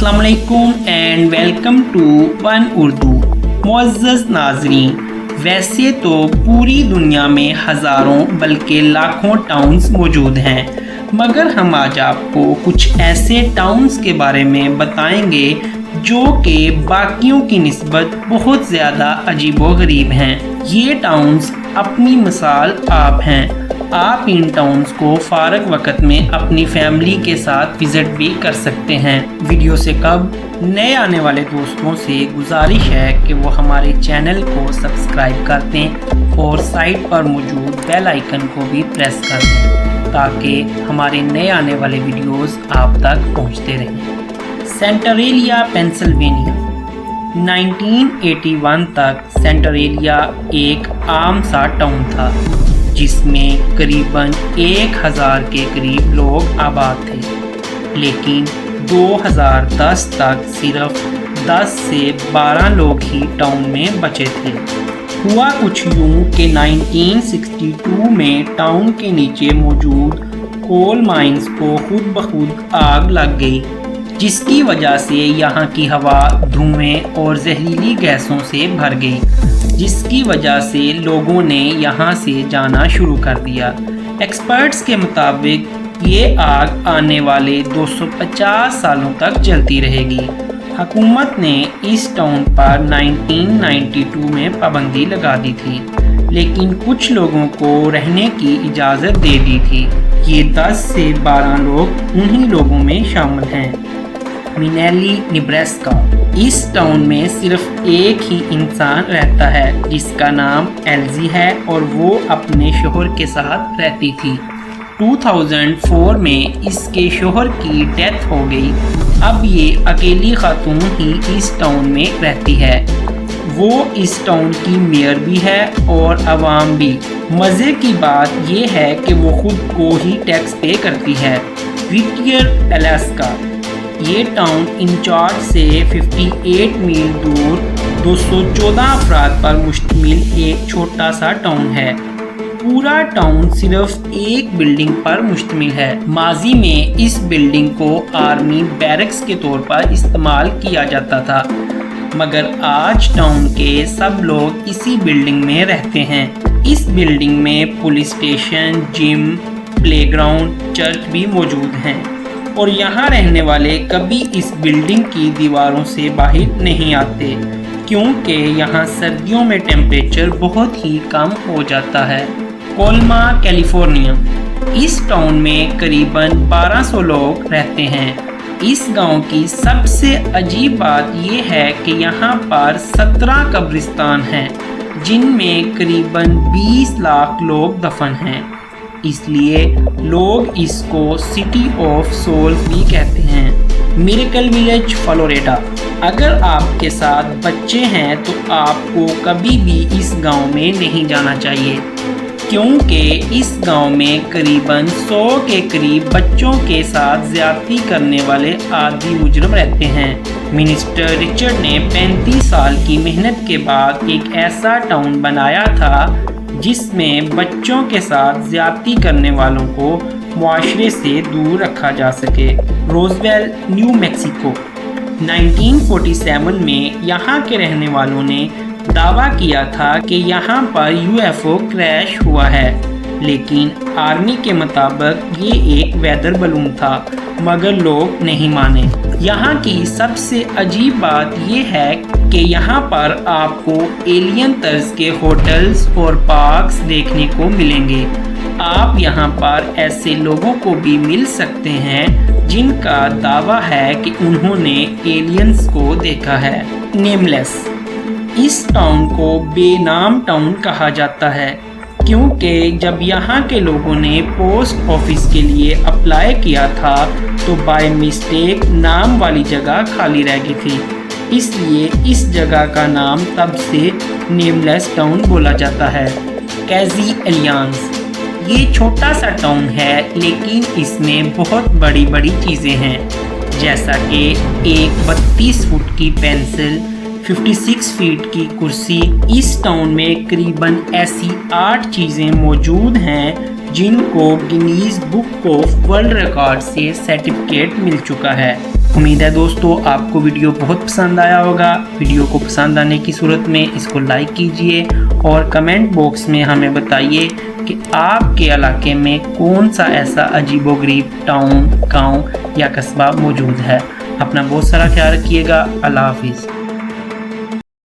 अस्सलाम वालेकुम and welcome to one Urdu. मुअज़्ज़ज़ नाज़रीन, वैसे तो पूरी दुनिया में हज़ारों बल्कि लाखों टाउन्स मौजूद हैं, मगर हम आज आपको कुछ ऐसे टाउन्स के बारे में बताएंगे जो कि बाकियों की निस्बत बहुत ज़्यादा अजीबोगरीब हैं। ये टाउन्स अपनी मिसाल आप हैं। आप इन टाउन्स को फ़ारग वक़्त में अपनी फैमिली के साथ विज़िट भी कर सकते हैं। वीडियो से कब नए आने वाले दोस्तों से गुजारिश है कि वो हमारे चैनल को सब्सक्राइब कर दें और साइड पर मौजूद बेल आइकन को भी प्रेस कर दें ताकि हमारे नए आने वाले वीडियोस आप तक पहुंचते रहें। सेंटरेलिया, पेंसिल्वेनिया। 1981 तक सेंटरेलिया एक आम सा टाउन था जिसमें करीबन 1000 के करीब लोग आबाद थे, लेकिन 2010 तक सिर्फ 10 से 12 लोग ही टाउन में बचे थे। हुआ कुछ यूं कि 1962 में टाउन के नीचे मौजूद कोल माइंस को खुद ब खुद आग लग गई, जिसकी वजह से यहाँ की हवा धुएं और जहरीली गैसों से भर गई, जिसकी वजह से लोगों ने यहाँ से जाना शुरू कर दिया। एक्सपर्ट्स के मुताबिक ये आग आने वाले 250 सालों तक जलती रहेगी। हुकूमत ने इस टाउन पर 1992 में पाबंदी लगा दी थी, लेकिन कुछ लोगों को रहने की इजाज़त दे दी थी। ये 10 से 12 लोग उन्हीं लोगों में शामिल हैं। मिनेली, नेब्रास्का। इस टाउन में सिर्फ एक ही इंसान रहता है जिसका नाम एल्जी है और वो अपने शोहर के साथ रहती थी। 2004 में इसके शोहर की डेथ हो गई। अब ये अकेली खातून ही इस टाउन में रहती है। वो इस टाउन की मेयर भी है और आवाम भी। मज़े की बात ये है कि वो खुद को ही टैक्स पे करती है। व्हिटियर, अलास्का। ये टाउन इंचार्ज से 58 मील दूर 214 अफराद पर मुश्तमिल एक छोटा सा टाउन है। पूरा टाउन सिर्फ एक बिल्डिंग पर मुश्तमिल है। माजी में इस बिल्डिंग को आर्मी बैरक्स के तौर पर इस्तेमाल किया जाता था, मगर आज टाउन के सब लोग इसी बिल्डिंग में रहते हैं। इस बिल्डिंग में police station, gym, playground, church भी मौजूद हैं और यहाँ रहने वाले कभी इस बिल्डिंग की दीवारों से बाहर नहीं आते, क्योंकि यहाँ सर्दियों में टेम्परेचर बहुत ही कम हो जाता है। कोल्मा, कैलिफोर्निया। इस टाउन में करीबन 1200 लोग रहते हैं। इस गांव की सबसे अजीब बात यह है कि यहाँ पर 17 कब्रिस्तान हैं, जिनमें करीबन 20 लाख लोग दफन हैं। इसलिए लोग इसको सिटी ऑफ सोल्स भी कहते हैं। Miracle village, Florida. अगर आपके साथ बच्चे हैं तो आपको कभी भी इस गांव में नहीं जाना चाहिए, क्योंकि इस गांव में करीबन 100 के करीब बच्चों के साथ ज्यादती करने वाले आदि मुजरम रहते हैं। मिनिस्टर रिचर्ड ने 35 साल की मेहनत के बाद एक ऐसा टाउन बनाया था जिसमें बच्चों के साथ ज्यादती करने वालों को मुआशरे से दूर रखा जा सके। Roosevelt, new Mexico. 1947 में यहाँ के रहने वालों ने दावा किया था कि यहाँ पर यूएफओ क्रैश हुआ है, लेकिन आर्मी के मुताबिक ये एक वेदर बलून था, मगर लोग नहीं माने। यहाँ की सबसे अजीब बात ये है कि यहाँ पर आपको एलियन तर्ज के होटल्स और पार्क्स देखने को मिलेंगे। आप यहाँ पर ऐसे लोगों को भी मिल सकते हैं जिनका दावा है कि उन्होंने एलियंस को देखा है। नेमलेस। इस टाउन को बेनाम टाउन कहा जाता है, क्योंकि जब यहाँ के लोगों ने पोस्ट ऑफिस के लिए अप्लाई किया था तो बाय मिस्टेक नाम वाली जगह खाली रह गई थी, इसलिए इस जगह का नाम तब से नेमलेस टाउन बोला जाता है। कैजी एलियंस। ये छोटा सा टाउन है, लेकिन इसमें बहुत बड़ी बड़ी चीज़ें हैं, जैसा कि एक 32 फुट की पेंसिल, 56 फीट की कुर्सी। इस टाउन में करीबन ऐसी 8 चीज़ें मौजूद हैं जिनको Guinness book of world record से सर्टिफिकेट मिल चुका है। امید ہے دوستو آپ کو ویڈیو بہت پسند آیا ہوگا۔ ویڈیو کو پسند آنے کی صورت میں اس کو لائک کیجئے اور کمنٹ باکس میں ہمیں بتائیے کہ آپ کے علاقے میں کون سا ایسا عجیب و غریب ٹاؤن، گاؤں یا قصبہ موجود ہے۔ اپنا بہت سارا خیال رکھیے گا۔ اللہ حافظ۔